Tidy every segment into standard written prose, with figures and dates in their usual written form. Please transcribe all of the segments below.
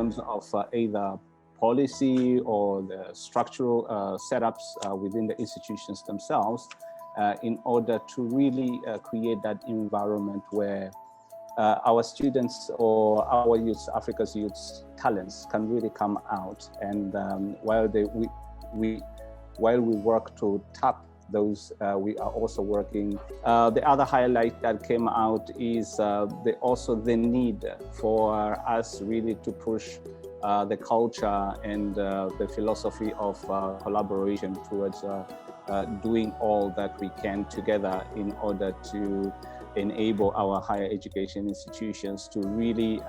terms of either policy or the structural setups within the institutions themselves in order to really create that environment where our students or our youth, Africa's youth talents can really come out. And while we work to tap those, we are also working. The other highlight that came out is also the need for us really to push the culture and the philosophy of collaboration towards doing all that we can together in order to enable our higher education institutions to really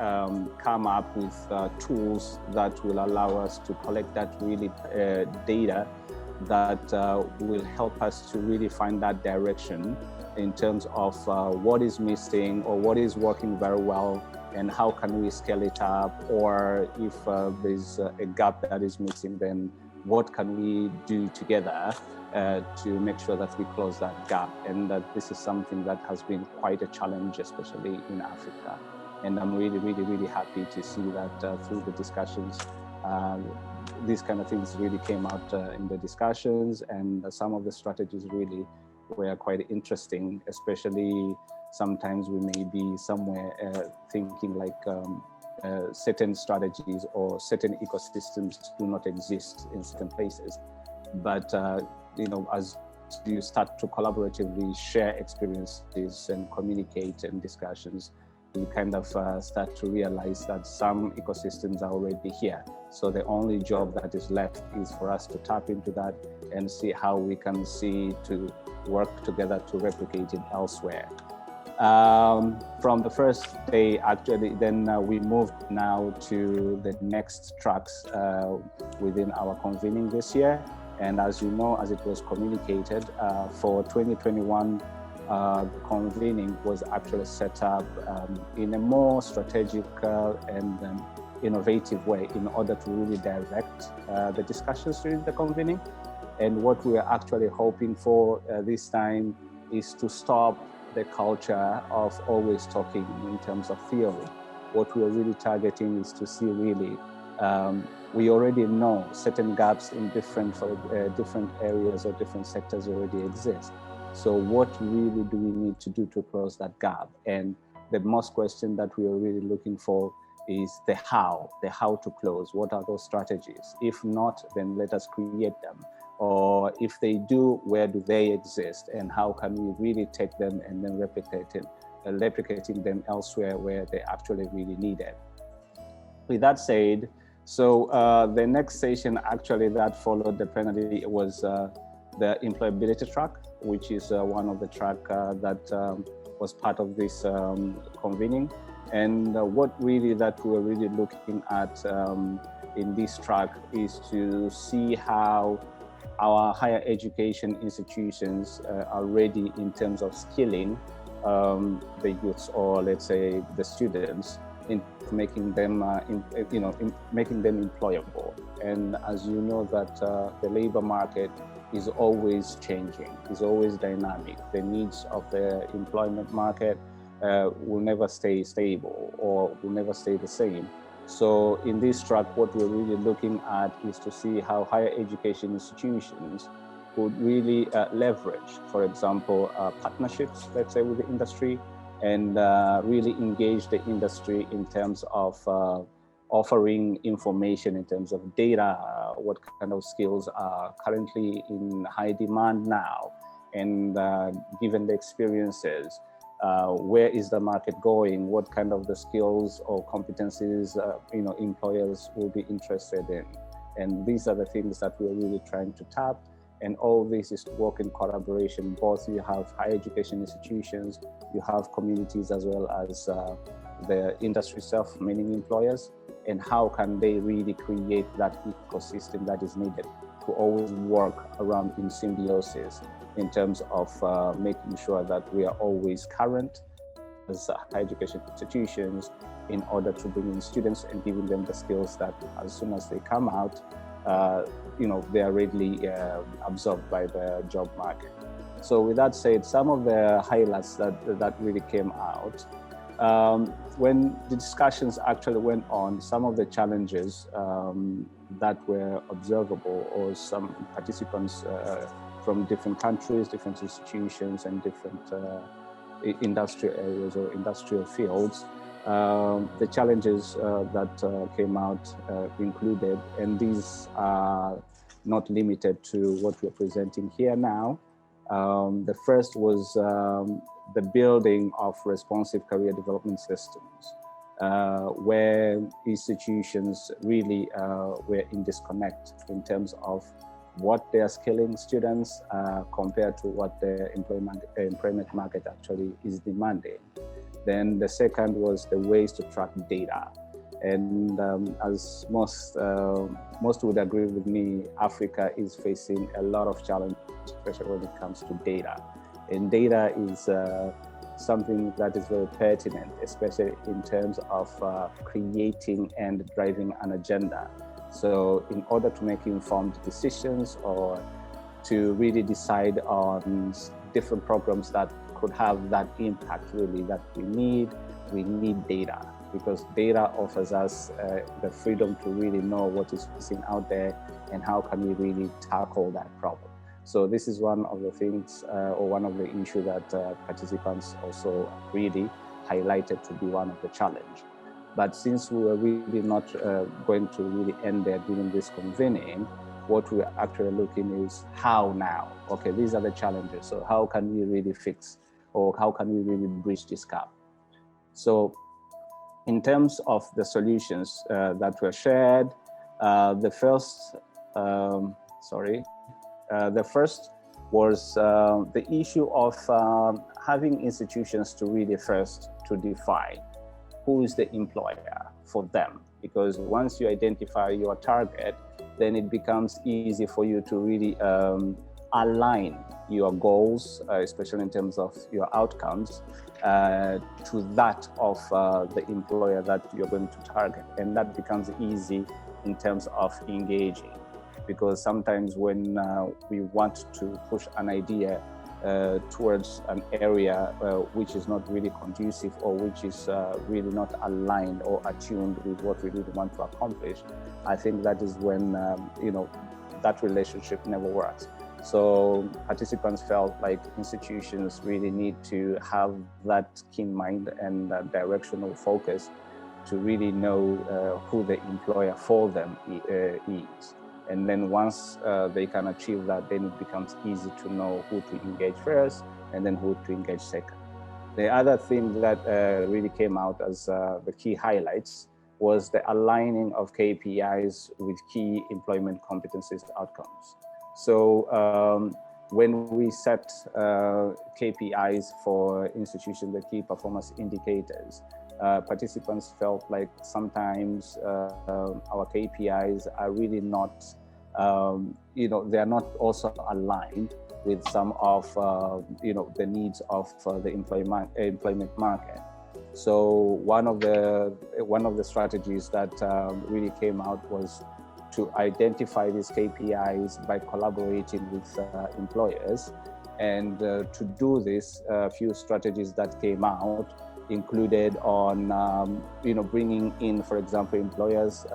come up with tools that will allow us to collect that really data that will help us to really find that direction in terms of what is missing or what is working very well and how can we scale it up, or if there's a gap that is missing, then what can we do together to make sure that we close that gap. And that this is something that has been quite a challenge, especially in Africa. And I'm really, really, really happy to see that through the discussions, these kind of things really came out in the discussions, and some of the strategies really were quite interesting, especially sometimes we may be somewhere thinking like certain strategies or certain ecosystems do not exist in certain places. But, as you start to collaboratively share experiences and communicate and discussions, you kind of start to realize that some ecosystems are already here. So the only job that is left is for us to tap into that and see how we can to work together to replicate it elsewhere. From the first day, actually, then we moved now to the next tracks within our convening this year. And as you know, as it was communicated, for 2021, convening was actually set up in a more strategic and innovative way in order to really direct the discussions during the convening. And what we are actually hoping for this time is to stop the culture of always talking in terms of theory. What we are really targeting is to see really, we already know certain gaps in different areas or different sectors already exist. So what really do we need to do to close that gap? And the most question that we are really looking for is the how to close. What are those strategies? If not, then let us create them. Or if they do, where do they exist? And how can we really take them and then replicating them elsewhere where they actually really need it? With that said, so the next session actually that followed the plenary was the employability track, which is one of the track that was part of this convening. And what really that we were really looking at in this track is to see how our higher education institutions are ready in terms of skilling the youths, or let's say the students, in making them, making them employable. And as you know that the labor market is always changing, is always dynamic. The needs of the employment market will never stay stable or will never stay the same. So in this track, what we're really looking at is to see how higher education institutions could really leverage, for example, partnerships, let's say, with the industry, and really engage the industry in terms of offering information in terms of data, what kind of skills are currently in high demand now, and given the experiences, where is the market going? What kind of the skills or competencies employers will be interested in? And these are the things that we're really trying to tap. And all this is to work in collaboration. Both you have higher education institutions, you have communities, as well as the industry itself, meaning employers. And how can they really create that ecosystem that is needed to always work around in symbiosis in terms of making sure that we are always current as higher education institutions in order to bring in students and giving them the skills that as soon as they come out, they are readily absorbed by the job market. So with that said, some of the highlights that really came out When the discussions actually went on, some of the challenges that were observable, or some participants from different countries, different institutions, and different industrial areas or industrial fields, the challenges that came out included, and these are not limited to what we're presenting here now. The first was the building of responsive career development systems, where institutions really were in disconnect in terms of what they are skilling students compared to what the employment market actually is demanding. Then the second was the ways to track data. And as most would agree with me, Africa is facing a lot of challenges, especially when it comes to data. And data is something that is very pertinent, especially in terms of creating and driving an agenda. So in order to make informed decisions or to really decide on different programs that could have that impact really that we need data, because data offers us the freedom to really know what is missing out there and how can we really tackle that problem. So this is one of the things or one of the issues that participants also really highlighted to be one of the challenge. But since we were really not going to really end there during this convening, what we're actually looking is how now? Okay, these are the challenges. So how can we really fix, or how can we really bridge this gap? So in terms of the solutions that were shared, the first was the issue of having institutions to really first to define who is the employer for them. Because once you identify your target, then it becomes easy for you to really align your goals, especially in terms of your outcomes, to that of the employer that you're going to target. And that becomes easy in terms of engaging. Because sometimes when we want to push an idea towards an area which is not really conducive, or which is really not aligned or attuned with what we really want to accomplish, I think that is when that relationship never works. So participants felt like institutions really need to have that keen mind and directional focus to really know who the employer for them is. And then once they can achieve that, then it becomes easy to know who to engage first and then who to engage second. The other thing that really came out as the key highlights was the aligning of KPIs with key employment competencies outcomes. So when we set KPIs for institutions, the key performance indicators, participants felt like sometimes our KPIs are really not, they are not also aligned with some of, the needs of the employment market. So one of the strategies that really came out was to identify these KPIs by collaborating with employers. And to do this, a few strategies that came out included on, bringing in, for example, employers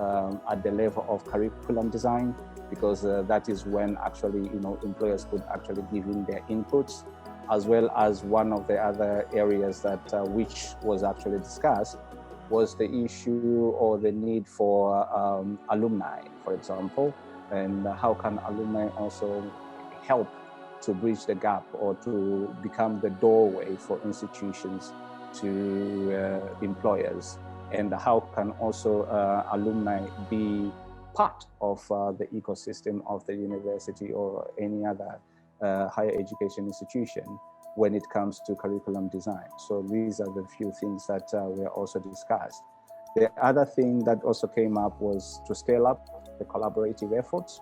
at the level of curriculum design, because that is when actually, employers could actually give in their inputs, as well as one of the other areas that which was actually discussed was the issue or the need for alumni, for example, and how can alumni also help to bridge the gap or to become the doorway for institutions to employers, and how can also alumni be part of the ecosystem of the university or any other higher education institution when it comes to curriculum design. So these are the few things that were also discussed. The other thing that also came up was to scale up the collaborative efforts.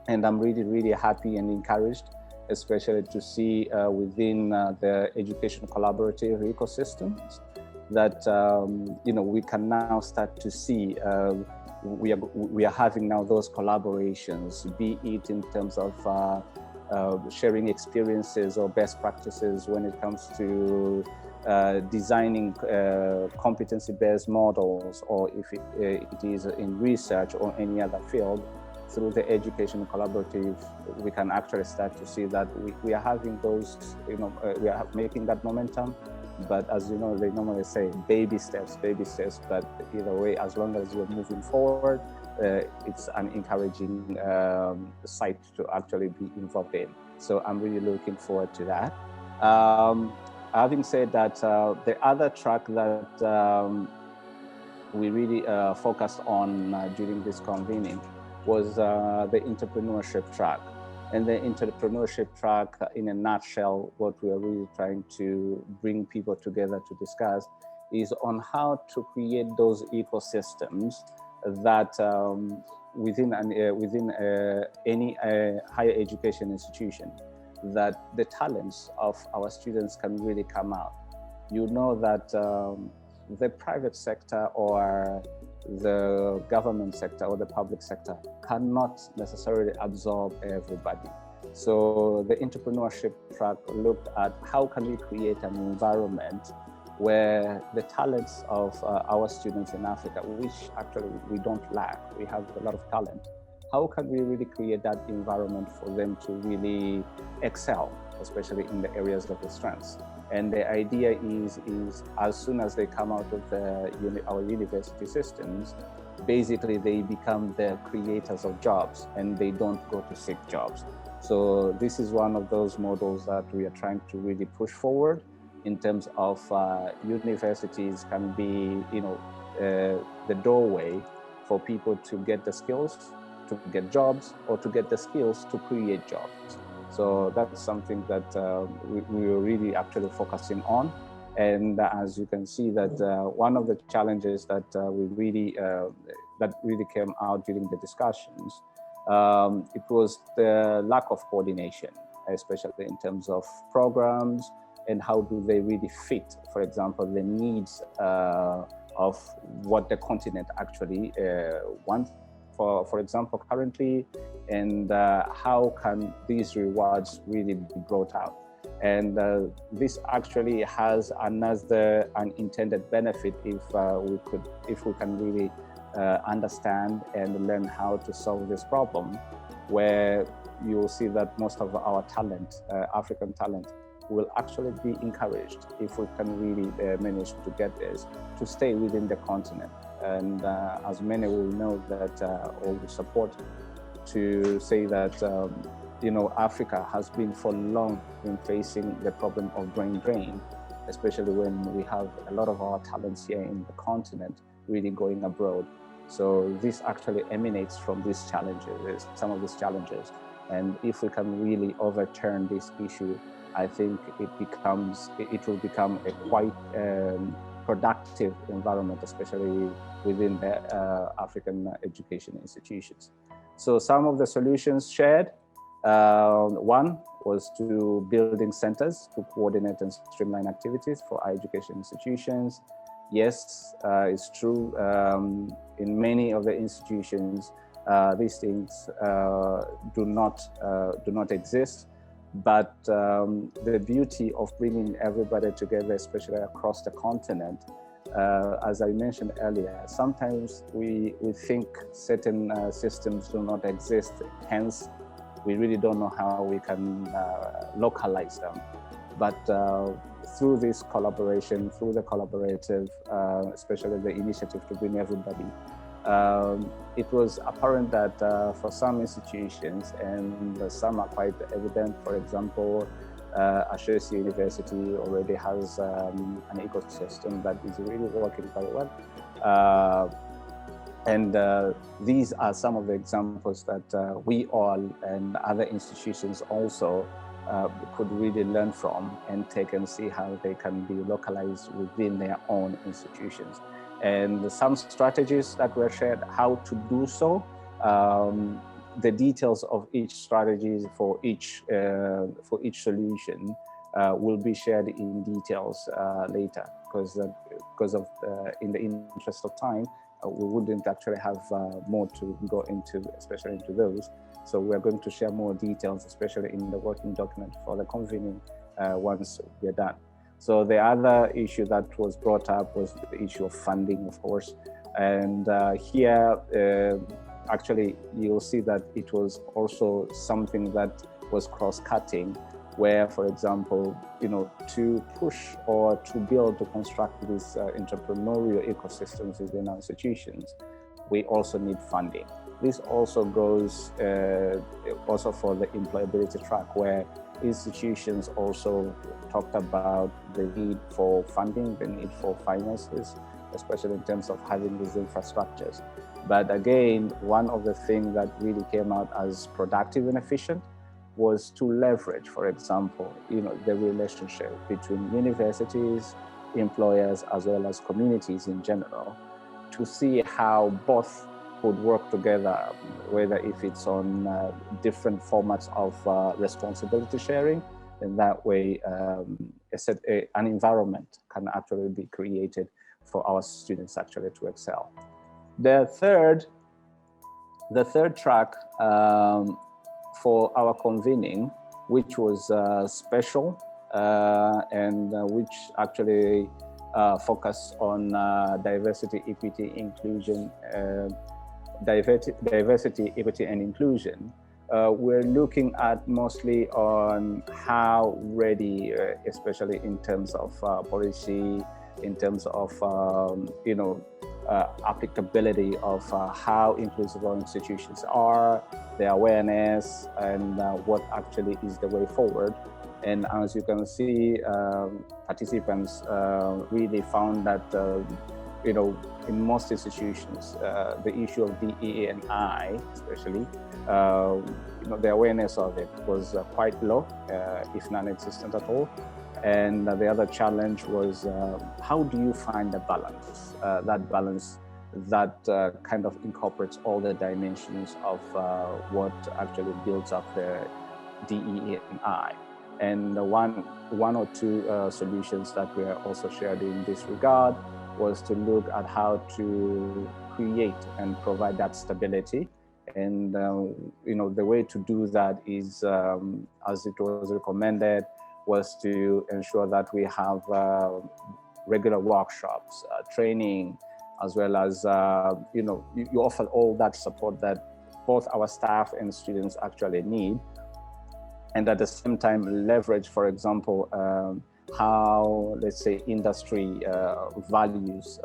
And I'm really, really happy and encouraged, especially to see within the education collaborative ecosystems that we can now start to see we are having now those collaborations, be it in terms of sharing experiences or best practices when it comes to designing competency-based models, or if it is in research or any other field, through the education collaborative, we can actually start to see that we are having those, we are making that momentum. But as you know, they normally say baby steps, but either way, as long as you're moving forward, it's an encouraging site to actually be involved in. So I'm really looking forward to that. Having said that, the other track that we really focused on during this convening was the entrepreneurship track. And the entrepreneurship track, in a nutshell, what we are really trying to bring people together to discuss is on how to create those ecosystems that within any higher education institution, that the talents of our students can really come out. You know that the private sector or the government sector or the public sector cannot necessarily absorb everybody. So the entrepreneurship track looked at how can we create an environment where the talents of our students in Africa, which actually we don't lack, we have a lot of talent, how can we really create that environment for them to really excel, especially in the areas of their strengths? And the idea is as soon as they come out of our university systems, basically they become the creators of jobs and they don't go to seek jobs. So this is one of those models that we are trying to really push forward in terms of universities can be, the doorway for people to get the skills, to get jobs, or to get the skills to create jobs. So that's something that we were really actually focusing on. And as you can see that one of the challenges that that really came out during the discussions, it was the lack of coordination, especially in terms of programs and how do they really fit, for example, the needs of what the continent actually wants. For example, currently, and how can these rewards really be brought out? And this actually has another unintended benefit if we can really understand and learn how to solve this problem, where you will see that most of our talent, African talent, will actually be encouraged if we can really manage to get this to stay within the continent. And as many will know that, or will support, to say that, Africa has been for long in facing the problem of brain drain, especially when we have a lot of our talents here in the continent really going abroad. So this actually emanates from these challenges, some of these challenges. And if we can really overturn this issue, I think it will become a quite productive environment, especially within the African education institutions. So some of the solutions shared, one was to building centers to coordinate and streamline activities for higher education institutions. Yes, it's true. In many of the institutions, these things do not exist. But the beauty of bringing everybody together, especially across the continent, as I mentioned earlier, sometimes we think certain systems do not exist, hence we really don't know how we can localize them. But through this collaboration, through the collaborative, especially the initiative to bring everybody, it was apparent that for some institutions, and some are quite evident, for example, Ashesi University already has an ecosystem that is really working very well. And these are some of the examples that we all and other institutions also could really learn from and take and see how they can be localized within their own institutions. And some strategies that were shared, how to do so. The details of each strategy for each solution will be shared in details later, because of in the interest of time, we wouldn't actually have more to go into, especially into those. So we're going to share more details, especially in the working document for the convening once we're done. So the other issue that was brought up was the issue of funding, of course. And here, actually, you'll see that it was also something that was cross-cutting, where, for example, to push or to build, to construct these entrepreneurial ecosystems within our institutions, we also need funding. This also goes also for the employability track, where institutions also talked about the need for funding, the need for finances, especially in terms of having these infrastructures. But again, one of the things that really came out as productive and efficient was to leverage, for example, the relationship between universities, employers, as well as communities in general, to see how both could work together, whether if it's on different formats of responsibility sharing, and that way an environment can actually be created for our students actually to excel. The third track for our convening, which was special and which actually focused on diversity, equity, inclusion, diversity, equity, and inclusion. We're looking at mostly on how ready, especially in terms of policy, in terms of applicability of how inclusive our institutions are, the awareness, and what actually is the way forward. And as you can see, participants really found that in most institutions, the issue of DE&I, especially, the awareness of it was quite low, if non-existent at all. And the other challenge was how do you find the balance, that kind of incorporates all the dimensions of what actually builds up the DE&I. And one or two solutions that were also shared in this regard was to look at how to create and provide that stability. And the way to do that is, as it was recommended, was to ensure that we have regular workshops, training, as well as you offer all that support that both our staff and students actually need. And at the same time, leverage, for example, how, let's say, industry values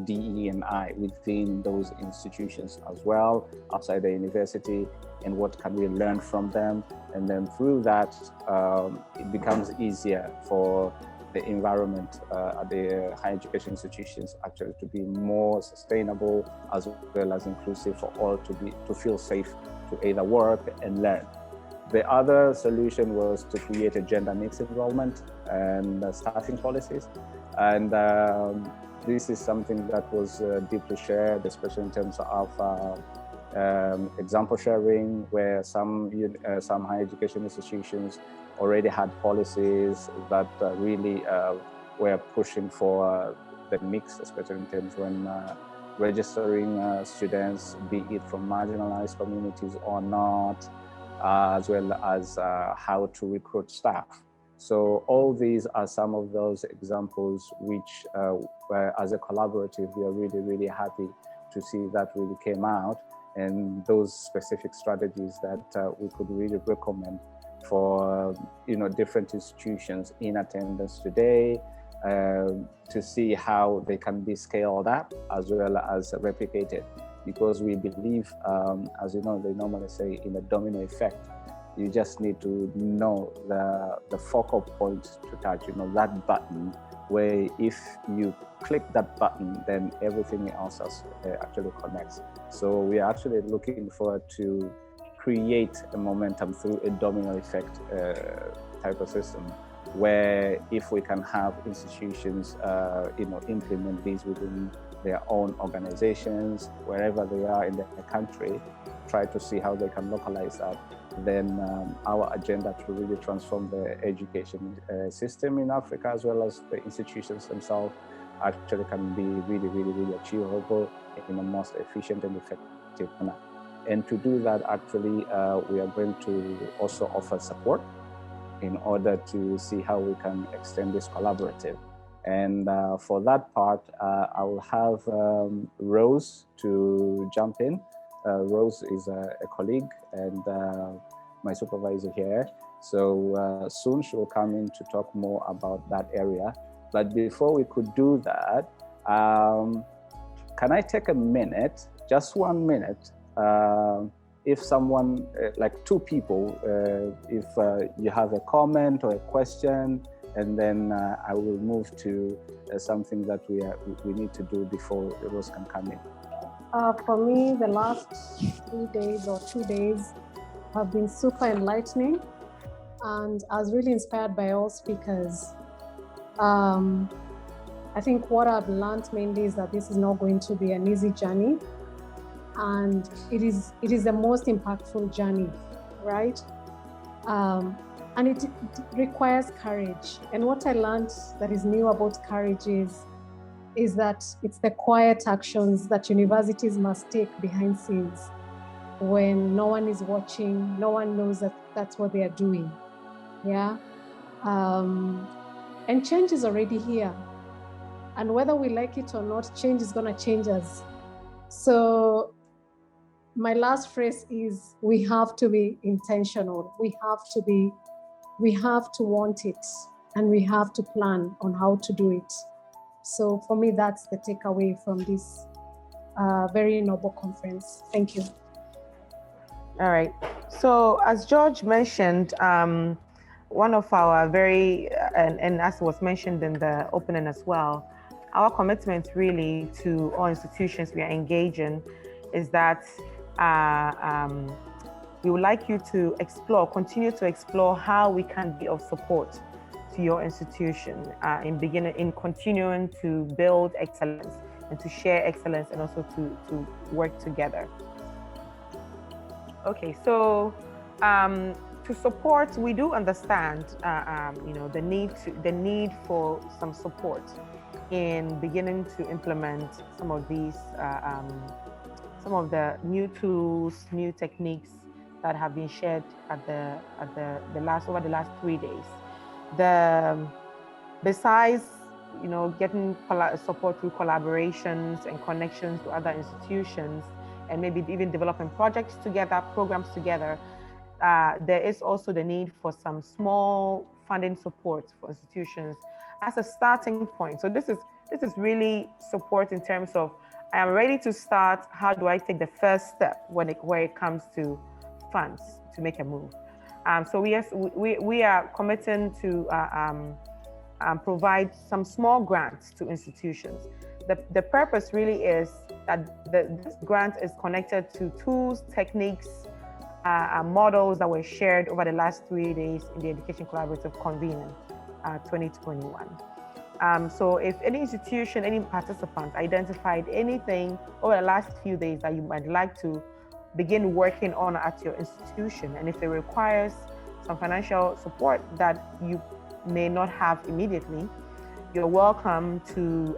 DE&I within those institutions as well, outside the university, and what can we learn from them. And then through that, it becomes easier for the environment at the higher education institutions actually to be more sustainable, as well as inclusive for all to feel safe to either work and learn. The other solution was to create a gender mixed enrollment and staffing policies. And this is something that was deeply shared, especially in terms of example sharing, where some higher education institutions already had policies that really were pushing for the mix, especially in terms when registering students, be it from marginalized communities or not, as well as how to recruit staff. So all these are some of those examples which, as a collaborative, we are really, really happy to see that really came out, and those specific strategies that we could really recommend for different institutions in attendance today, to see how they can be scaled up as well as replicated. Because we believe, as you know, they normally say, in a domino effect, you just need to know the focal point to touch, that button, where if you click that button, then everything else actually connects. So we are actually looking forward to create a momentum through a domino effect type of system, where if we can have institutions, implement these within their own organizations, wherever they are in the country, try to see how they can localize that, then our agenda to really transform the education system in Africa, as well as the institutions themselves, actually can be really, really, really achievable in the most efficient and effective manner. And to do that, actually, we are going to also offer support in order to see how we can extend this collaborative. And for that part, I will have Rose to jump in. Rose is a colleague and my supervisor here. So soon she will come in to talk more about that area. But before we could do that, can I take a minute, just 1 minute, if someone, like two people, if you have a comment or a question, and then I will move to something that we need to do before Rose can come in. For me, the last 3 days or 2 days have been super enlightening, and I was really inspired by all speakers. I think what I've learned mainly is that this is not going to be an easy journey, and it is the most impactful journey, right? And it requires courage. And what I learned that is new about courage is that it's the quiet actions that universities must take behind scenes when no one is watching, no one knows that that's what they are doing. Yeah. And change is already here. And whether we like it or not, change is going to change us. So my last phrase is, we have to be intentional. We have to want it, and we have to plan on how to do it. So for me, that's the takeaway from this very noble conference. Thank you. All right. So as George mentioned, one of our and as was mentioned in the opening as well, our commitment really to all institutions we are engaging is that we would like you to continue to explore how we can be of support to your institution in continuing to build excellence and to share excellence, and also to work together. Okay, so to support, we do understand the need for some support in beginning to implement some of these some of the new tools, new techniques that have been shared over the last 3 days. Besides getting support through collaborations and connections to other institutions, and maybe even developing projects together, programs together, there is also the need for some small funding support for institutions as a starting point. So this is really support in terms of, I am ready to start. How do I take the first step where it comes to funds to make a move? So we are committing to provide some small grants to institutions. The purpose really is that this grant is connected to tools, techniques, models that were shared over the last 3 days in the Education Collaborative Convening 2021. So if any institution, any participant identified anything over the last few days that you might like to begin working on at your institution, and if it requires some financial support that you may not have immediately, you're welcome to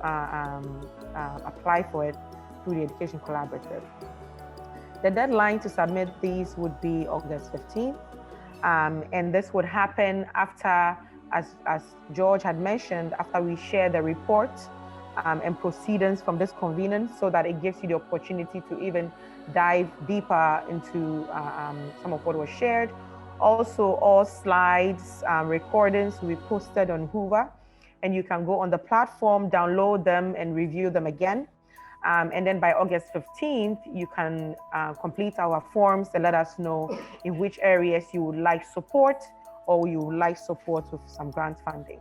apply for it through the Education Collaborative. The deadline to submit these would be August 15th, and this would happen after, as George had mentioned, after we share the report and proceedings from this convening, so that it gives you the opportunity to even dive deeper into some of what was shared. Also, all slides, recordings will be posted on Hoover, and you can go on the platform, download them, and review them again. And then by August 15th, you can complete our forms and let us know in which areas you would like support, or you would like support with some grant funding.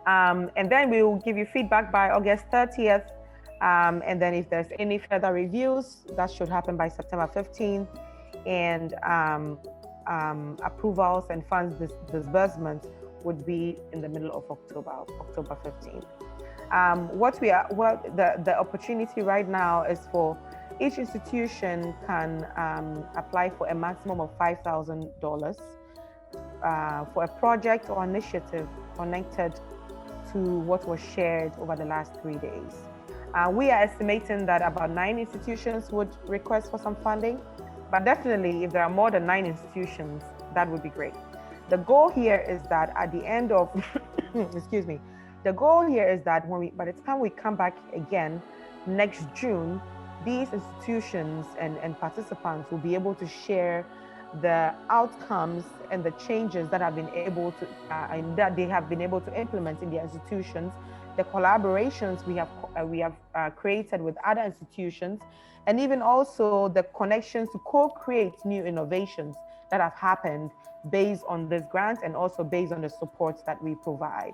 And then we will give you feedback by August 30th. And then if there's any further reviews, that should happen by September 15th. And approvals and funds disbursement would be in the middle of October 15th. The opportunity right now is for each institution can apply for a maximum of $5,000 for a project or initiative connected to what was shared over the last 3 days. We are estimating that about 9 institutions would request for some funding, but definitely if there are more than 9 institutions, that would be great. The goal here is that at the end of, excuse me, the goal here is that by the time we come back again next June, these institutions and participants will be able to share the outcomes and the changes that have been able to and that they have been able to implement in their institutions, the collaborations we have created with other institutions, and even also the connections to co-create new innovations that have happened based on this grant and also based on the support that we provide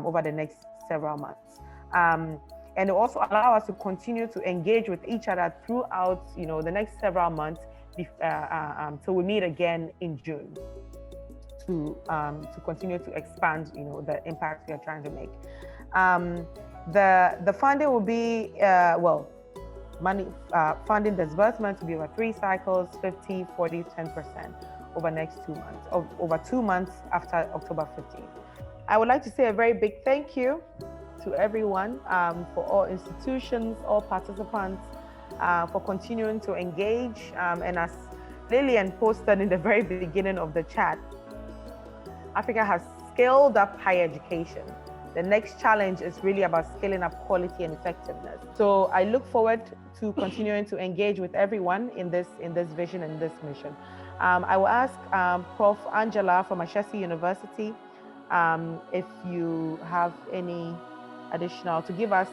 over the next several months. And it also allow us to continue to engage with each other throughout, the next several months till we meet again in June to continue to expand, the impact we are trying to make. The funding will be, funding disbursement will be over 3 cycles, 50, 40, 10% over next 2 months, over 2 months after October 15th. I would like to say a very big thank you to everyone, for all institutions, all participants, for continuing to engage. And as Lillian posted in the very beginning of the chat, Africa has scaled up higher education. The next challenge is really about scaling up quality and effectiveness. So I look forward to continuing to engage with everyone in this vision and this mission. I will ask Prof. Angela from Ashesi University if you have any additional to give us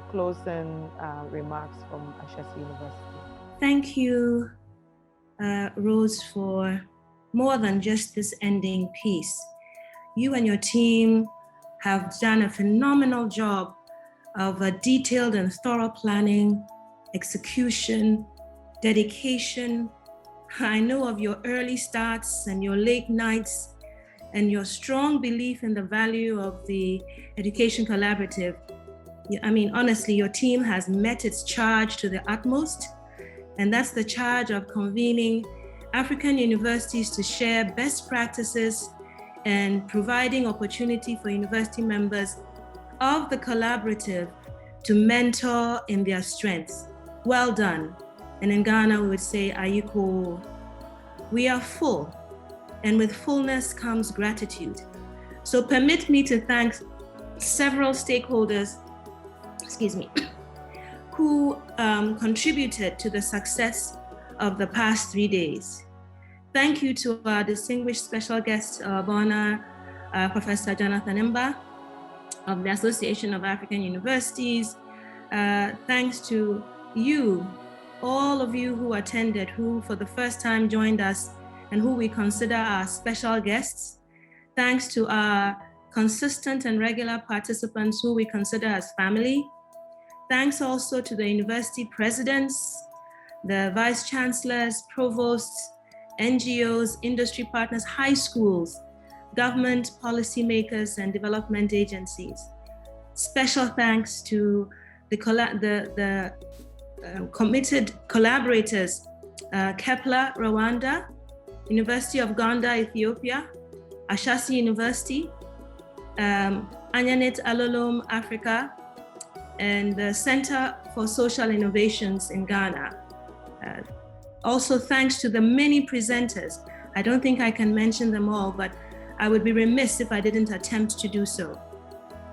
closing remarks from Ashesi University. Thank you, Rose, for more than just this ending piece. You and your team have done a phenomenal job of a detailed and thorough planning, execution, dedication. I know of your early starts and your late nights and your strong belief in the value of the Education Collaborative. I mean, honestly, your team has met its charge to the utmost, and that's the charge of convening African universities to share best practices and providing opportunity for university members of the collaborative to mentor in their strengths. Well done. And in Ghana, we would say, Ayiko. We are full, and with fullness comes gratitude. So permit me to thank several stakeholders, who contributed to the success of the past 3 days. Thank you to our distinguished special guest of honor, Professor Jonathan Mba of the Association of African Universities. Thanks to you, all of you who attended, who for the first time joined us and who we consider our special guests. Thanks to our consistent and regular participants who we consider as family. Thanks also to the university presidents, the vice chancellors, provosts, NGOs, industry partners, high schools, government policymakers, and development agencies. Special thanks to the committed collaborators, Kepler, Rwanda, University of Gonda, Ethiopia, Ashesi University, Anyanit Alolom, Africa, and the Center for Social Innovations in Ghana. Also thanks to the many presenters. I don't think I can mention them all, but I would be remiss if I didn't attempt to do so.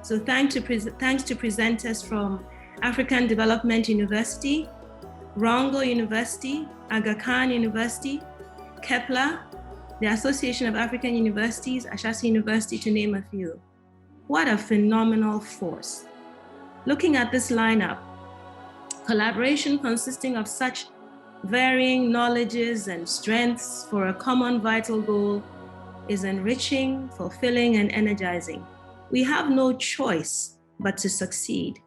So thanks to presenters from African Development University, Rongo University, Aga Khan University, Kepler, the Association of African Universities, Ashesi University, to name a few. What a phenomenal force. Looking at this lineup, collaboration consisting of such varying knowledges and strengths for a common vital goal is enriching, fulfilling, and energizing. We have no choice but to succeed,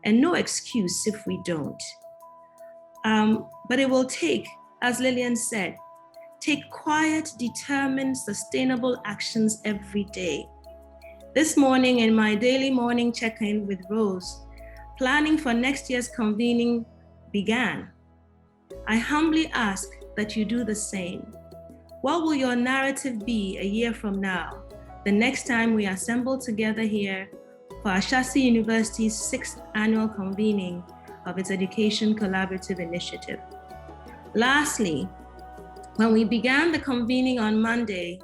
and no excuse if we don't. But it will take, as Lillian said, take quiet, determined, sustainable actions every day. This morning in my daily morning check-in with Rose, planning for next year's convening began. I humbly ask that you do the same. What will your narrative be a year from now, the next time we assemble together here for Ashesi University's 6th annual convening of its Education Collaborative Initiative? Lastly, when we began the convening on Monday,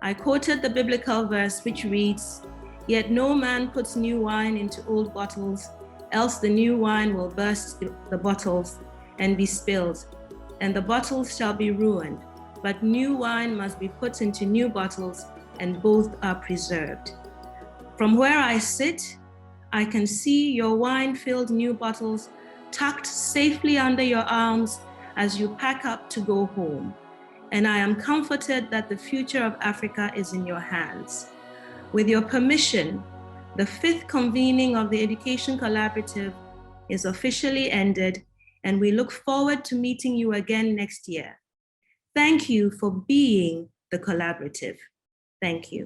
I quoted the biblical verse which reads, "Yet no man puts new wine into old bottles, else the new wine will burst the bottles and be spilled, and the bottles shall be ruined. But new wine must be put into new bottles, and both are preserved." From where I sit, I can see your wine-filled new bottles tucked safely under your arms as you pack up to go home. And I am comforted that the future of Africa is in your hands. With your permission, the 5th convening of the Education Collaborative is officially ended, and we look forward to meeting you again next year. Thank you for being the collaborative. Thank you.